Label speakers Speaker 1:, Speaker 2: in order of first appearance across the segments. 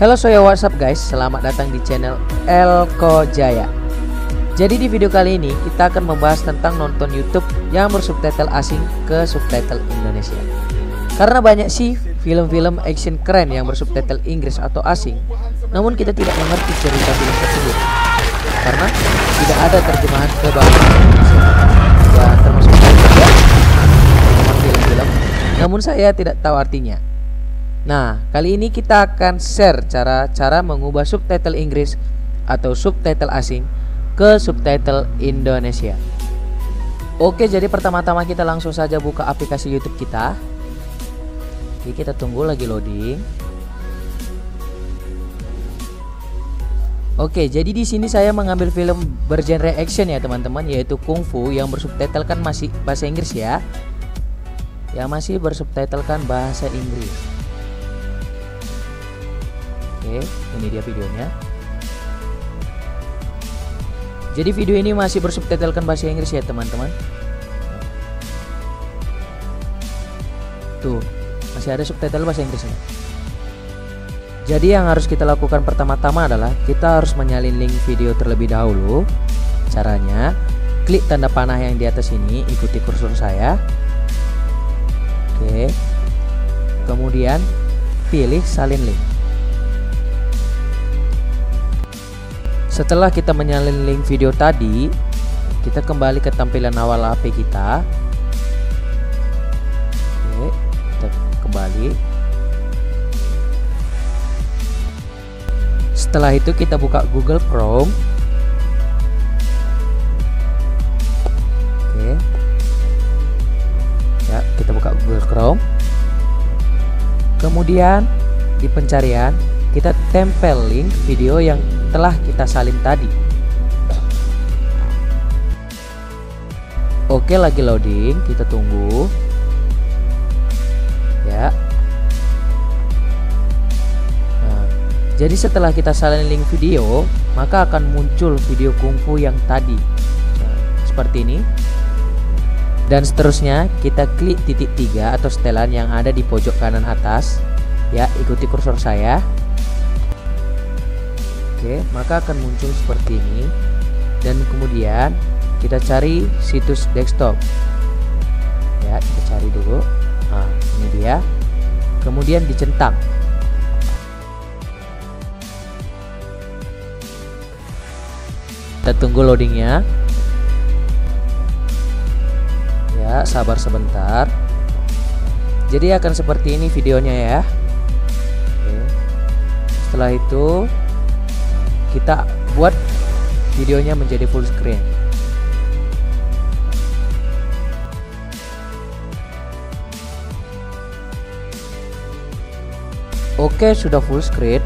Speaker 1: Halo soya, what's up guys, selamat datang di channel Elko Jaya. Jadi di video kali ini kita akan membahas tentang nonton YouTube yang bersubtitle asing ke subtitle Indonesia. Karena banyak sih film-film action keren yang bersubtitle Inggris atau asing, namun kita tidak mengerti cerita film tersebut karena tidak ada terjemahan ke bahasa Indonesia. Ya termasuk juga film-film, namun saya tidak tahu artinya. Nah, kali ini kita akan share cara mengubah subtitle Inggris atau subtitle asing ke subtitle Indonesia. Oke, jadi pertama-tama kita langsung saja buka aplikasi YouTube kita. Oke, kita tunggu lagi loading. Oke, jadi di sini saya mengambil film bergenre action ya teman-teman, yaitu kungfu yang bersubtitle kan masih bahasa Inggris ya. Yang masih bersubtitle kan bahasa Inggris. Oke, ini dia videonya. Jadi video ini masih bersubtitlekan bahasa Inggris ya teman-teman. Tuh, masih ada subtitle bahasa Inggrisnya. Jadi yang harus kita lakukan pertama-tama adalah kita harus menyalin link video terlebih dahulu. Caranya, klik tanda panah yang di atas ini, ikuti kursor saya. Oke. Kemudian pilih salin link. Setelah kita menyalin link video tadi, kita kembali ke tampilan awal HP kita. Oke, kita kembali. Setelah itu kita buka Google Chrome. Oke. Ya, kita buka Google Chrome. Kemudian di pencarian kita tempel link video yang telah kita salin tadi. Oke, lagi loading, kita tunggu ya. Nah, jadi setelah kita salin link video, maka akan muncul video kungfu yang tadi. Nah, seperti ini. Dan seterusnya kita klik titik 3 atau setelan yang ada di pojok kanan atas. Ya, ikuti kursor saya. Oke, maka akan muncul seperti ini. Dan kemudian kita cari situs desktop. Ya, kita cari dulu. Nah, ini dia. Kemudian dicentang. Kita tunggu loadingnya. Ya, sabar sebentar. Jadi akan seperti ini videonya ya. Oke. Setelah itu kita buat videonya menjadi full screen. Oke, sudah full screen.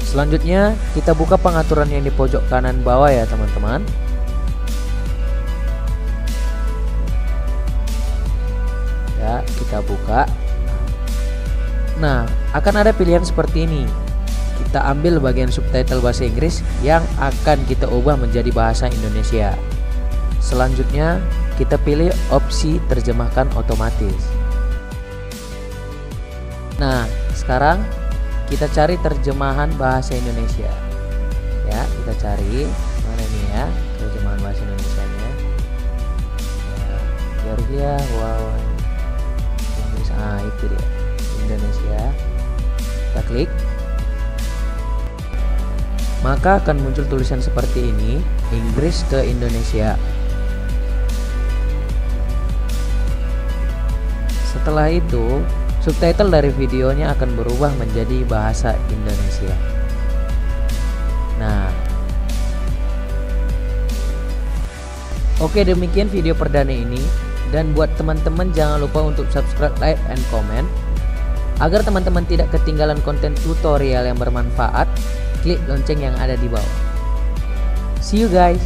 Speaker 1: Selanjutnya kita buka pengaturan yang di pojok kanan bawah ya teman-teman. Ya, kita buka. Nah, akan ada pilihan seperti ini. Kita ambil bagian subtitle bahasa Inggris yang akan kita ubah menjadi bahasa Indonesia. Selanjutnya, kita pilih opsi terjemahkan otomatis. Nah, sekarang kita cari terjemahan bahasa Indonesia. Ya, kita cari mana nih ya terjemahan bahasa Indonesianya. Ya, Georgia, wow, Inggris, itu dia. Indonesia, kita klik, maka akan muncul tulisan seperti ini, Inggris ke Indonesia. Setelah itu subtitle dari videonya akan berubah menjadi bahasa Indonesia. Nah, oke, demikian video perdana ini. Dan buat teman-teman jangan lupa untuk subscribe, like, and comment agar teman-teman tidak ketinggalan konten tutorial yang bermanfaat. Klik lonceng yang ada di bawah. See you guys.